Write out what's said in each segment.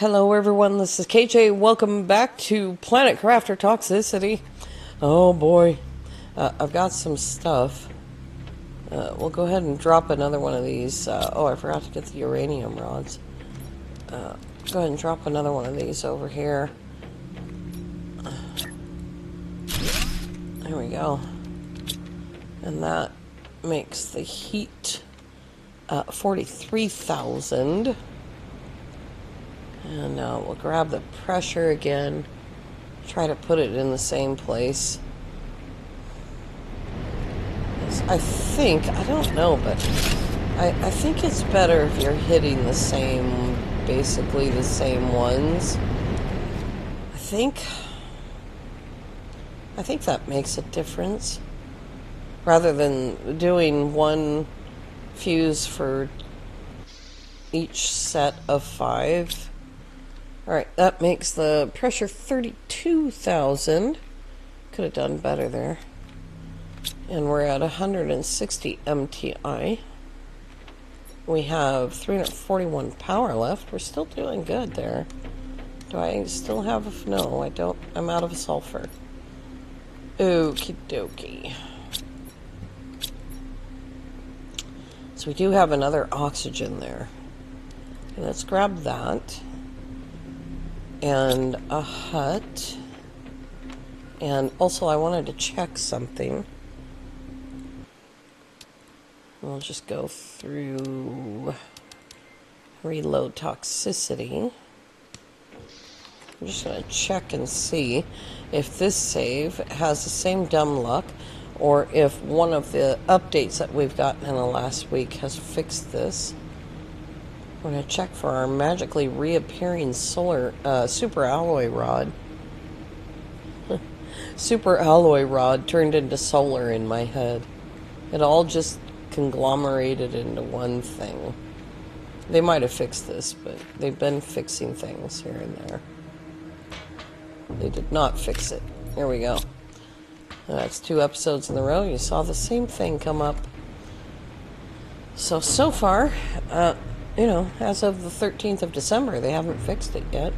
Hello everyone, this is KJ. Welcome back to Planet Crafter Toxicity. Oh boy, I've got some stuff. We'll go ahead and drop another one of these. Oh, I forgot to get the uranium rods. Go ahead and drop another one of these over here. There we go. And that makes the heat 43,000. And we'll grab the pressure again, try to put it in the same place. I think, I don't know, but I think it's better if you're hitting the same, basically the same ones. I think that makes a difference. Rather than doing one fuse for each set of 5. Alright, that makes the pressure 32,000. Could have done better there. And we're at 160 MTI. We have 341 power left. We're still doing good there. Do I still have... No, I don't. I'm out of sulfur. Okie dokie. So we do have another oxygen there. Okay, let's grab that. And a hut. And also I wanted to check something. We'll just go through reload toxicity. I'm just going to check and see if this save has the same dumb luck or if one of the updates that we've gotten in the last week has fixed this. We're going to check for our magically reappearing solar super alloy rod. Super alloy rod turned into solar in my head. It all just conglomerated into one thing. They might have fixed this, but they've been fixing things here and there. They did not fix it. Here we go. That's 2 episodes in a row. You saw the same thing come up. So far, you know, as of the 13th of December, they haven't fixed it yet.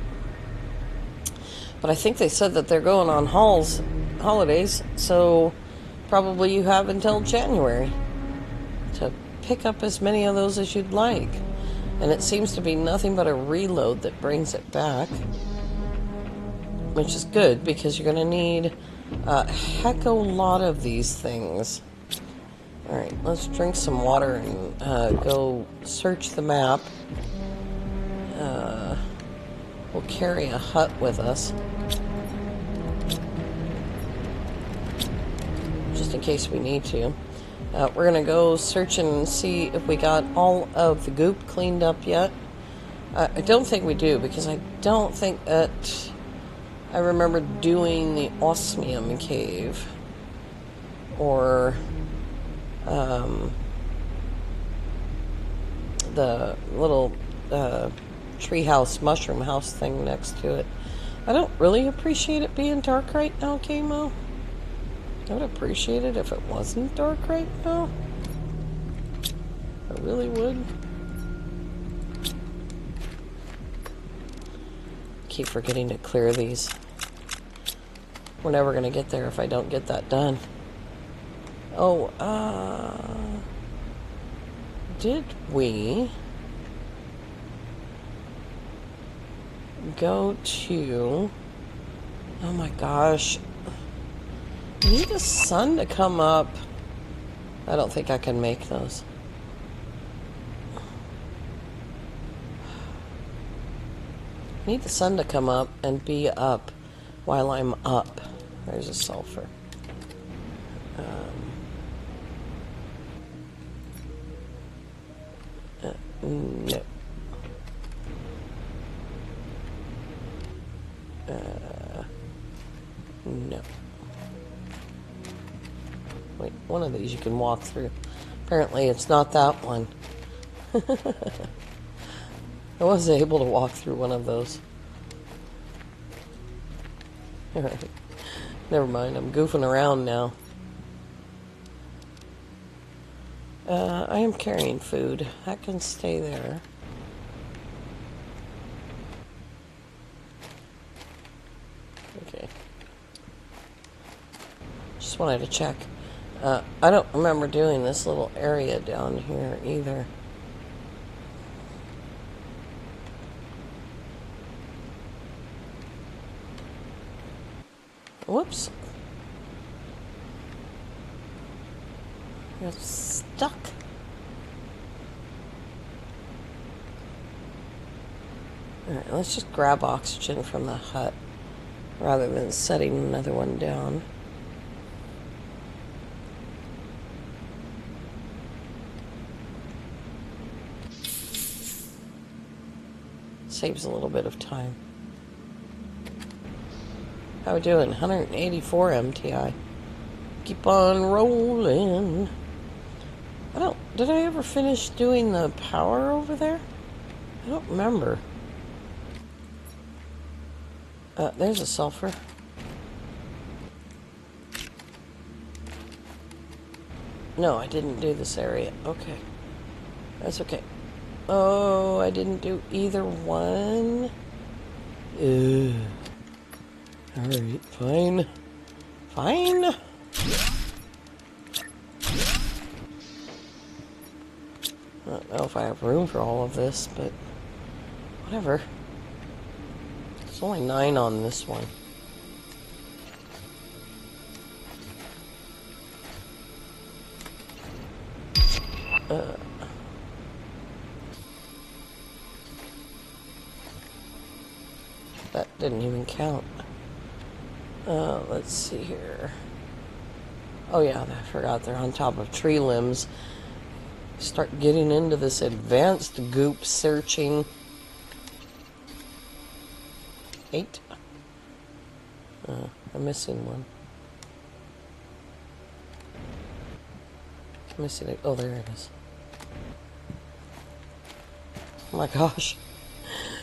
But I think they said that they're going on holidays, so probably you have until January to pick up as many of those as you'd like. And it seems to be nothing but a reload that brings it back, which is good because you're going to need a heck of a lot of these things. Alright, let's drink some water and go search the map. We'll carry a hut with us, just in case we need to. We're going to go search and see if we got all of the goop cleaned up yet. I don't think we do, because I don't think that I remember doing the osmium cave or the little treehouse mushroom house thing next to it. I don't really appreciate it being dark right now, Kamo. I would appreciate it if it wasn't dark right now. I really would. Keep forgetting to clear these. We're never gonna get there if I don't get that done. Oh, did we go to... Oh my gosh. I need the sun to come up. I don't think I can make those. I need the sun to come up and be up while I'm up. There's a sulfur. No. No. Wait, one of these you can walk through. Apparently it's not that one. I was able to walk through one of those. Alright. Never mind, I'm goofing around now. I am carrying food. That can stay there. Just wanted to check. I don't remember doing this little area down here either. Whoops. You're stuck. Alright, let's just grab oxygen from the hut rather than setting another one down. Saves a little bit of time. How we doing? 184 MTI. Keep on rolling. Did I ever finish doing the power over there? I don't remember. There's a sulfur. No, I didn't do this area. Okay. That's okay. Oh, I didn't do either one. Alright, fine. Fine. I don't know if I have room for all of this, but whatever. There's only 9 on this one. That didn't even count. Let's see here. Oh yeah, I forgot they're on top of tree limbs. Start getting into this advanced goop searching. 8. I'm missing one. Missing it. Oh, there it is. Oh my gosh.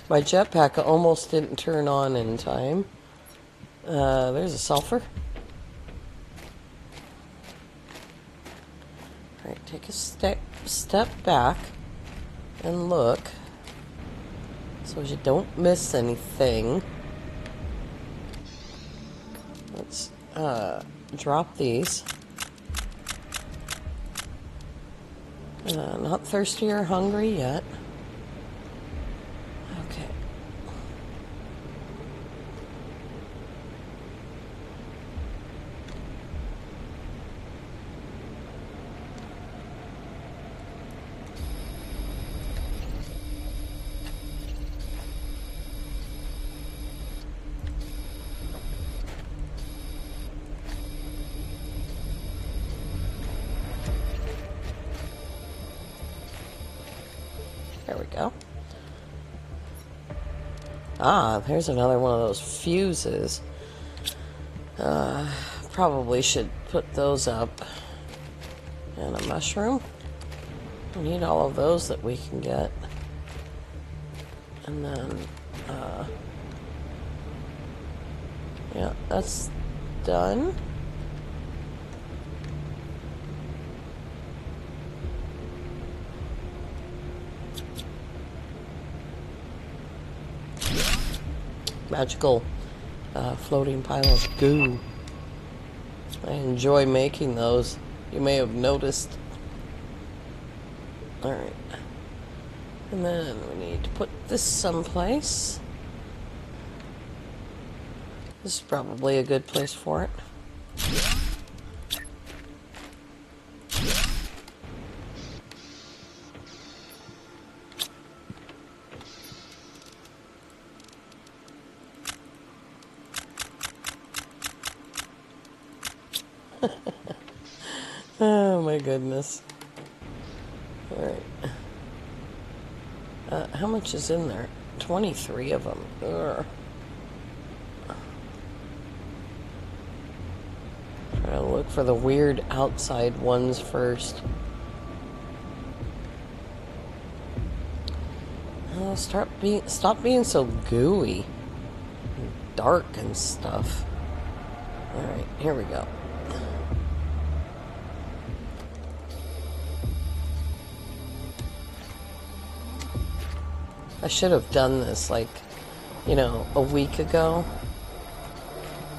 My jetpack almost didn't turn on in time. There's a sulfur. Alright, take a step back and look so you don't miss anything. Let's drop these. Not thirsty or hungry yet. Okay. There we go. Ah, there's another one of those fuses. Probably should put those up. And a mushroom. We need all of those that we can get. And then, yeah, that's done. Magical floating pile of goo. I enjoy making those. You may have noticed. Alright. And then we need to put this someplace. This is probably a good place for it. Oh my goodness. Alright. How much is in there? 23 of them. Ugh. Try to look for the weird outside ones first. Oh, stop being so gooey and dark and stuff. Alright, here we go. I should have done this, like, you know, a week ago.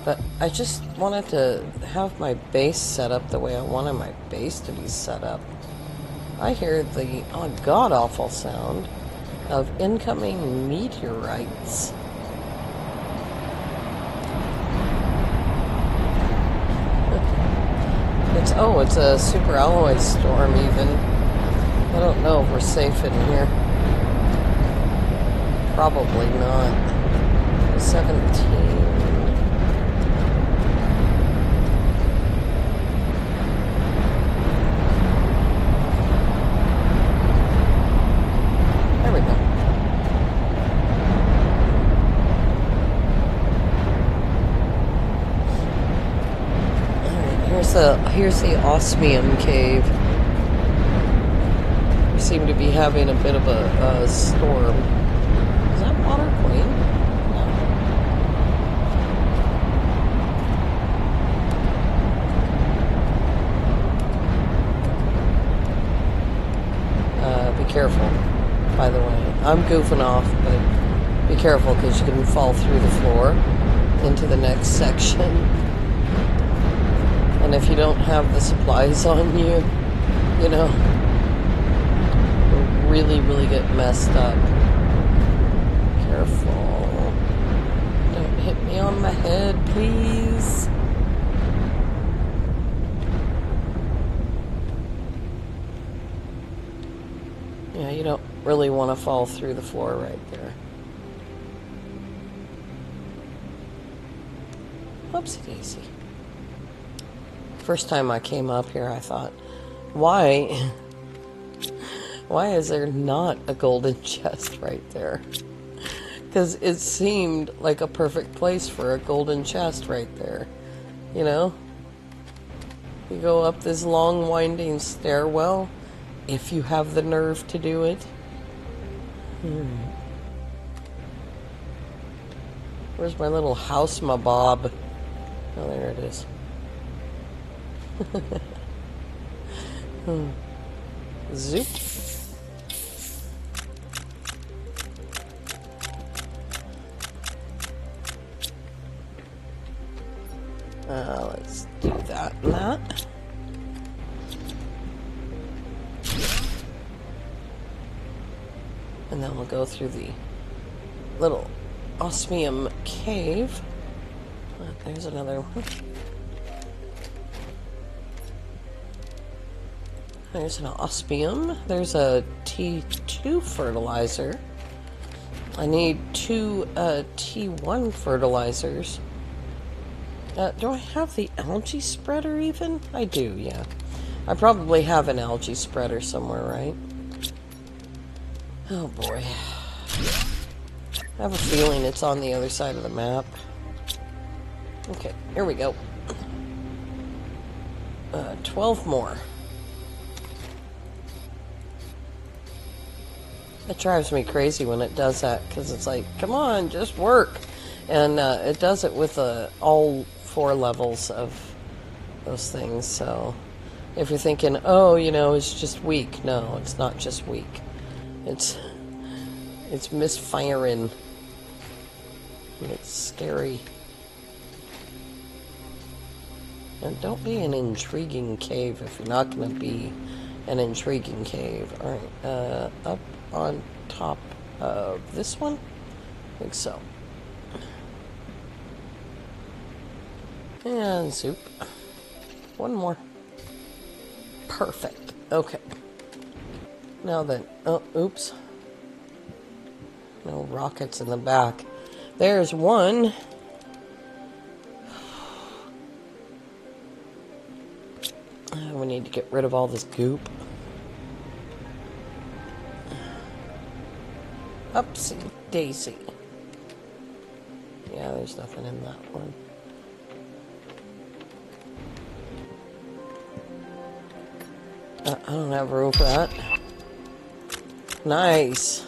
But I just wanted to have my base set up the way I wanted my base to be set up. I hear the god-awful sound of incoming meteorites. It's a super alloy storm even. I don't know if we're safe in here. Probably not. 17. There we go. Alright, here's the osmium cave. We seem to be having a bit of a storm. Is that water clean? No. Be careful, by the way. I'm goofing off, but be careful because you can fall through the floor into the next section. And if you don't have the supplies on you, you know, you'll really get messed up. Careful. Don't hit me on my head, please. Yeah, you don't really want to fall through the floor right there. Whoopsie daisy. First time I came up here, I thought, why is there not a golden chest right there? Because it seemed like a perfect place for a golden chest right there. You know? You go up this long winding stairwell, if you have the nerve to do it. Where's my little house mabob? Oh, there it is. Zoop. Let's do that and that. And then we'll go through the little osmium cave. There's another one. There's an osmium. There's a T2 fertilizer. I need 2 T1 fertilizers. Do I have the algae spreader even? I do, yeah. I probably have an algae spreader somewhere, right? Oh boy. I have a feeling it's on the other side of the map. Okay, here we go. 12 more. It drives me crazy when it does that, because it's like, come on, just work. And it does it with all 4 levels of those things. So if you're thinking, oh, you know, it's just weak. No, it's not just weak. It's misfiring. And it's scary. And don't be an intriguing cave if you're not going to be an intriguing cave. Alright, up on top of this one? I think so. And zoop. One more. Perfect. Okay. Now then, oh, oops. No rockets in the back. There's one. We need to get rid of all this goop. Upsy daisy. Yeah, there's nothing in that one. I don't have room for that. Nice.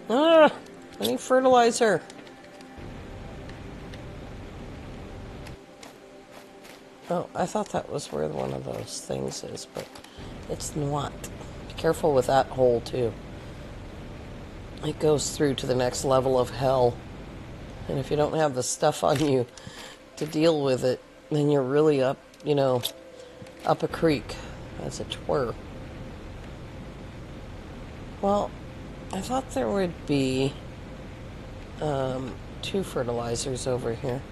Ah, I need fertilizer. Oh, I thought that was where one of those things is, but it's not. Be Careful with that hole, too. It goes through to the next level of hell. And if you don't have the stuff on you to deal with it, then you're really up, you know, up a creek, as it were. Well, I thought there would be 2 fertilizers over here.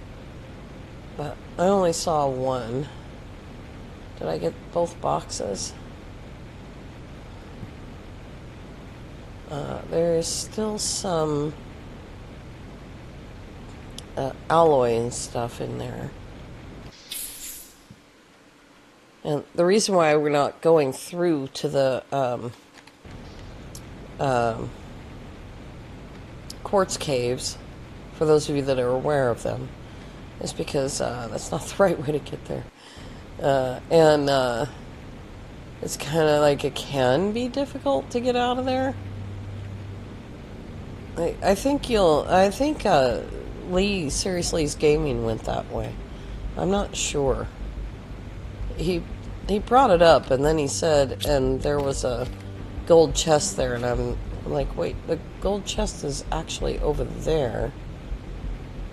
But I only saw one. Did I get both boxes? There is still some alloy and stuff in there. And the reason why we're not going through to the quartz caves, for those of you that are aware of them, is because that's not the right way to get there. It's kind of like it can be difficult to get out of there. I think Seriously's Gaming went that way. I'm not sure. He brought it up, and then he said, and there was a gold chest there, and I'm like, wait, the gold chest is actually over there.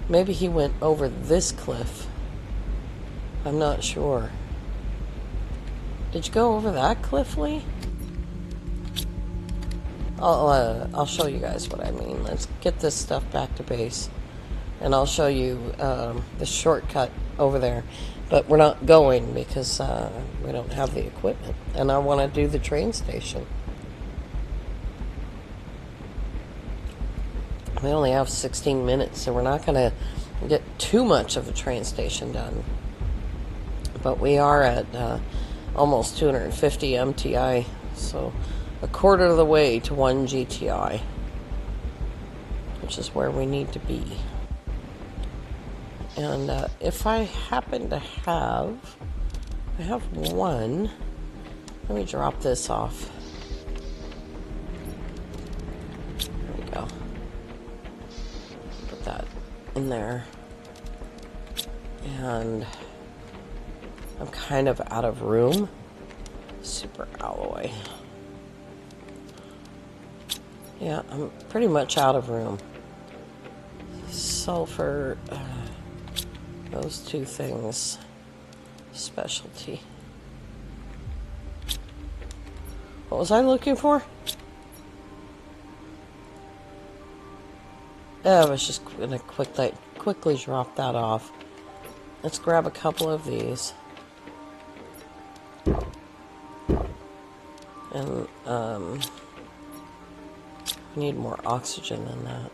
Maybe he went over this cliff. I'm not sure. Did you go over that cliff, Lee? I'll show you guys what I mean. Let's get this stuff back to base, and I'll show you the shortcut over there. But we're not going because we don't have the equipment, and I want to do the train station. We only have 16 minutes, so we're not going to get too much of the train station done. But we are at almost 250 MTI, so a quarter of the way to 1 GTI, which is where we need to be. And if I happen to have, I have one. Let me drop this off. There we go. Put that in there. And I'm kind of out of room. Super alloy. Yeah, I'm pretty much out of room. Sulfur, those 2 things. Specialty. What was I looking for? I was just going to quickly drop that off. Let's grab a couple of these. And, I need more oxygen than that.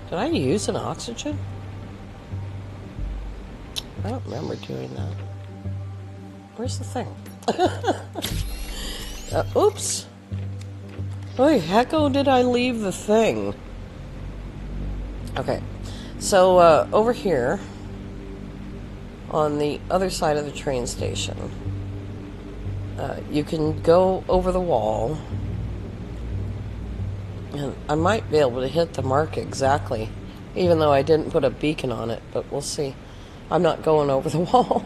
Did I use an oxygen? I don't remember doing that. Where's the thing? Oops. Where the hecko did I leave the thing? Okay. So, over here, on the other side of the train station, you can go over the wall, and I might be able to hit the mark exactly, even though I didn't put a beacon on it, but we'll see. I'm not going over the wall.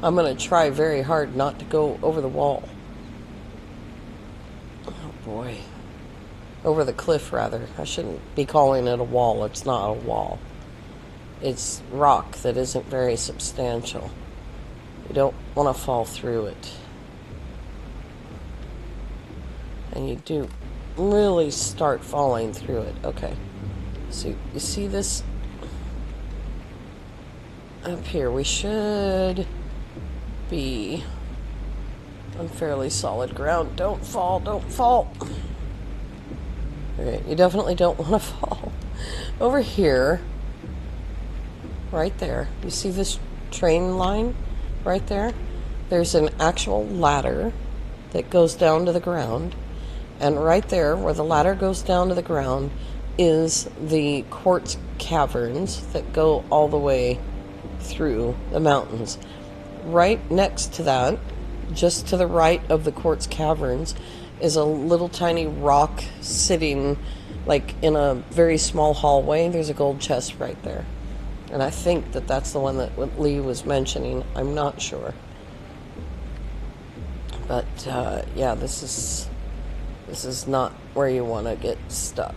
I'm going to try very hard not to go over the wall. Oh, boy. Over the cliff, rather. I shouldn't be calling it a wall. It's not a wall. It's rock that isn't very substantial. You don't want to fall through it. And you do really start falling through it. Okay. So you see this up here? We should be on fairly solid ground. Don't fall, don't fall. Okay, you definitely don't want to fall. Over here, right there, you see this train line right there? There's an actual ladder that goes down to the ground, and right there where the ladder goes down to the ground is the quartz caverns that go all the way through the mountains. Right next to that, just to the right of the quartz caverns, is a little tiny rock sitting like in a very small hallway, there's a gold chest right there. And I think that that's the one that Lee was mentioning. I'm not sure. But yeah, this is not where you want to get stuck.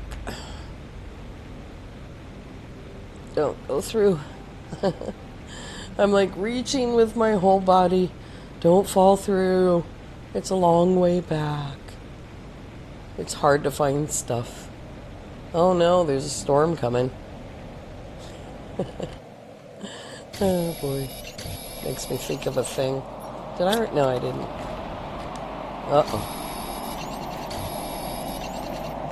Don't go through. I'm like reaching with my whole body. Don't fall through. It's a long way back. It's hard to find stuff. Oh no, there's a storm coming. Oh boy. Makes me think of a thing. Did I? No, I didn't. Uh-oh.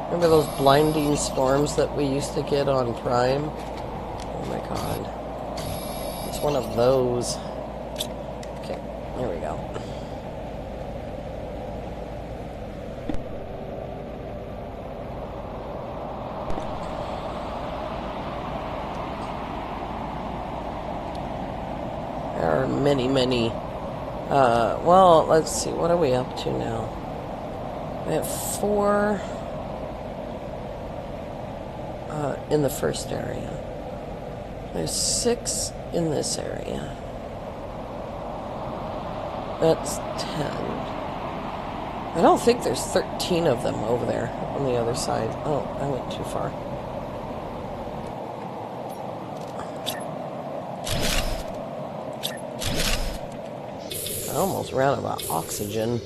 Remember those blinding storms that we used to get on Prime? Oh my god. It's one of those. Okay, there we go. There are many, well, let's see, what are we up to now? We have 4 in the first area. There's 6 in this area. That's 10. I don't think there's 13 of them over there on the other side. Oh, I went too far. I almost ran out of oxygen.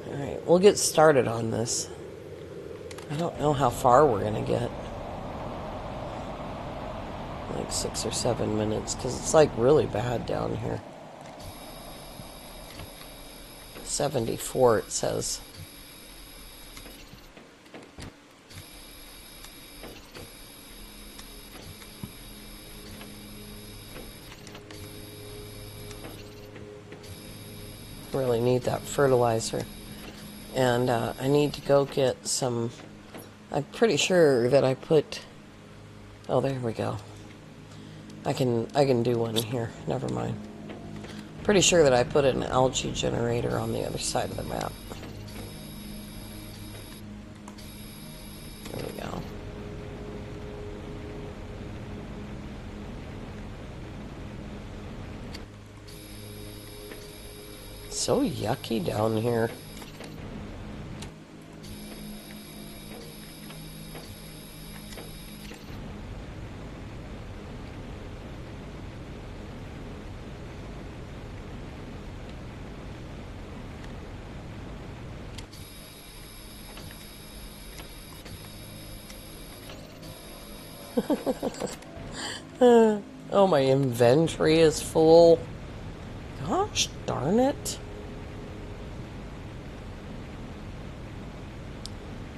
Alright, we'll get started on this. I don't know how far we're gonna get. Like 6 or 7 minutes, because it's like really bad down here. 74 it says. Really need that fertilizer. And I need to go get some. I'm pretty sure that I put. Oh, there we go. I can do one here. Never mind. Pretty sure that I put an algae generator on the other side of the map. There we go. So yucky down here. Oh, my inventory is full. Gosh darn it.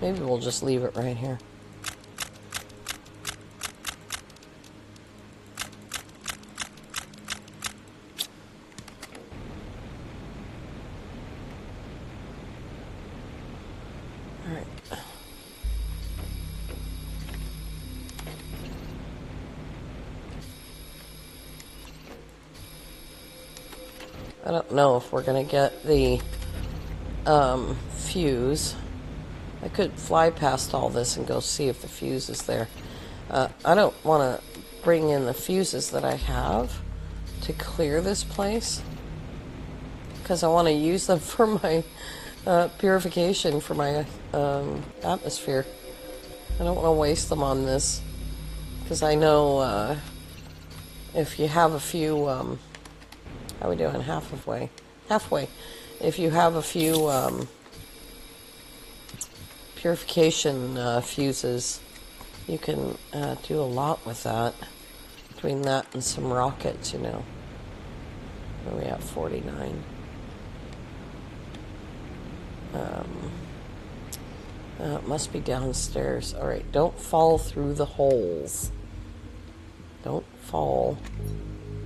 Maybe we'll just leave it right here. Alright. I don't know if we're gonna get the fuse. I could fly past all this and go see if the fuse is there. I don't want to bring in the fuses that I have to clear this place, because I want to use them for my purification for my atmosphere. I don't want to waste them on this, because I know if you have a few, how are we doing? Halfway. If you have a few purification fuses, you can do a lot with that. Between that and some rockets, you know. Where are we at? 49. It must be downstairs. Alright, don't fall through the holes. Don't fall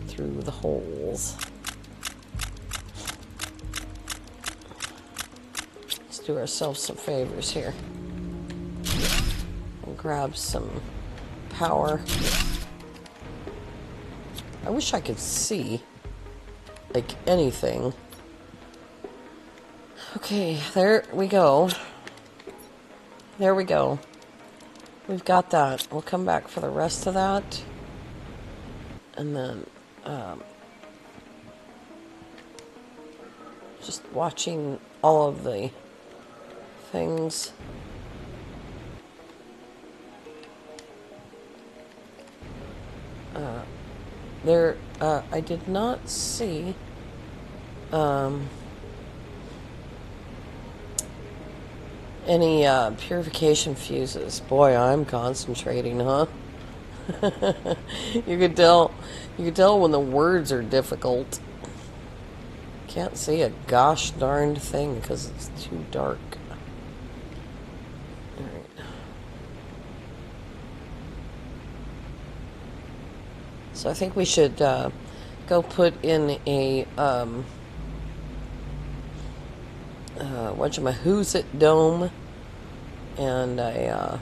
through the holes. Let's do ourselves some favors here. And grab some power. I wish I could see, like, anything. Okay, there we go. There we go. We've got that. We'll come back for the rest of that. And then just watching all of the things. I did not see any purification fuses. Boy, I'm concentrating, huh? You could tell when the words are difficult. Can't see a gosh darned thing because it's too dark. Alright. So I think we should go put in a whatchamahoosit dome and a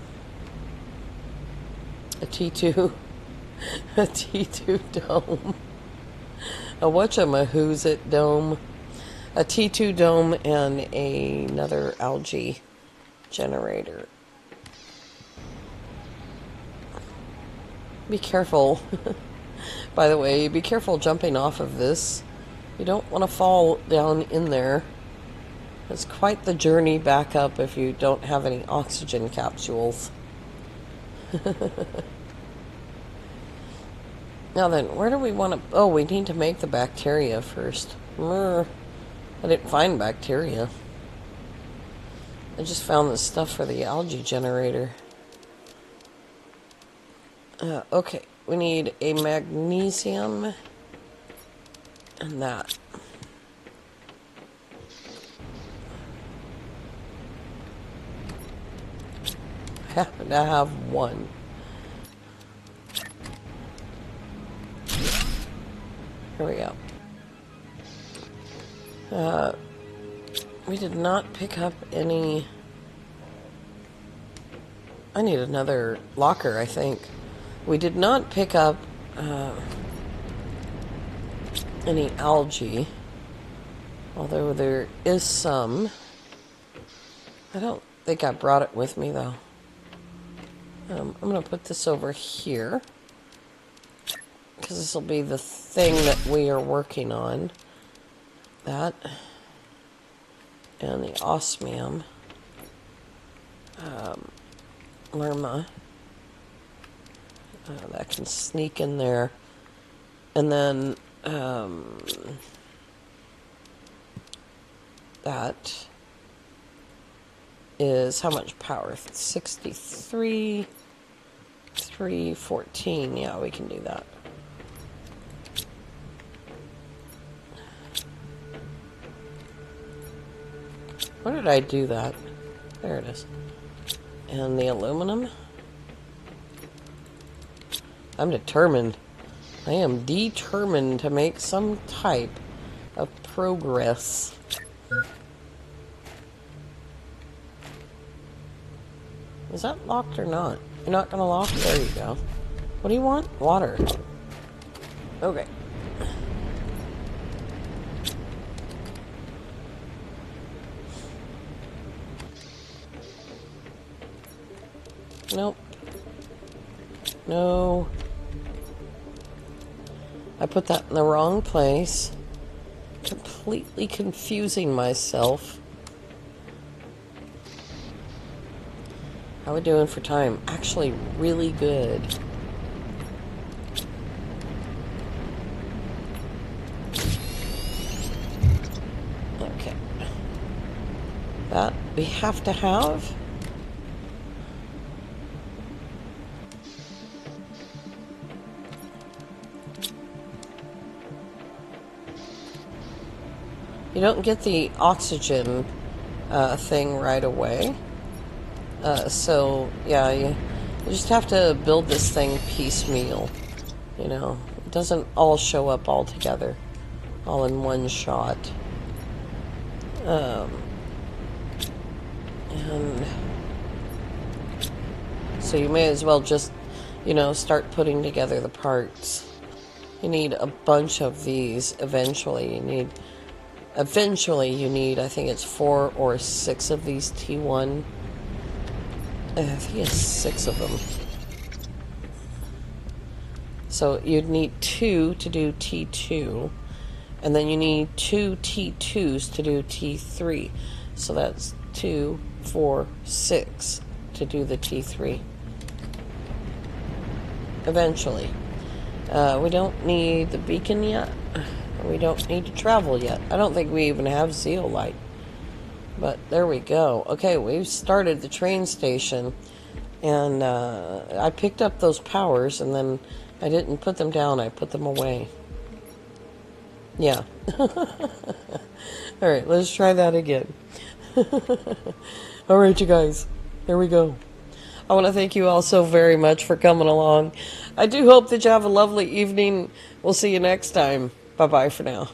T2 a T2 dome, a whatchamahoosit dome, a T2 dome, and another algae generator. Be careful. By the way, be careful jumping off of this. You don't want to fall down in there. It's quite the journey back up if you don't have any oxygen capsules. Now then, where do we want to... Oh, we need to make the bacteria first. I didn't find bacteria. I just found the stuff for the algae generator. Okay, we need a magnesium and that. I happen to have one. Here we go. We did not pick up any... I need another locker, I think. We did not pick up any algae, although there is some. I don't think I brought it with me, though. I'm going to put this over here, because this will be the thing that we are working on. That. And the osmium. Lerma. That can sneak in there. And then that is how much power? 63, 314. Yeah, we can do that. Where did I do that? There it is. And the aluminum. I'm determined. I am determined to make some type of progress. Is that locked or not? You're not gonna lock? There you go. What do you want? Water. Okay. Nope. No. I put that in the wrong place. Completely confusing myself. How are we doing for time? Actually, really good. Okay. That we have to have. You don't get the oxygen thing right away. So, yeah, you just have to build this thing piecemeal. You know, it doesn't all show up all together, all in one shot. And so you may as well just, you know, start putting together the parts. You need a bunch of these eventually. Eventually you need, I think it's 4 or 6 of these T1 I think it's 6 of them. So you'd need 2 to do T2, and then you need 2 T2s to do T3. So that's 2, 4, 6 to do the T3. Eventually. We don't need the beacon yet. We don't need to travel yet. I don't think we even have zeolite. But there we go. Okay, we've started the train station. And I picked up those powers, and then I didn't put them down. I put them away. Yeah. Alright, let's try that again. Alright, you guys. Here we go. I want to thank you all so very much for coming along. I do hope that you have a lovely evening. We'll see you next time. Bye-bye for now.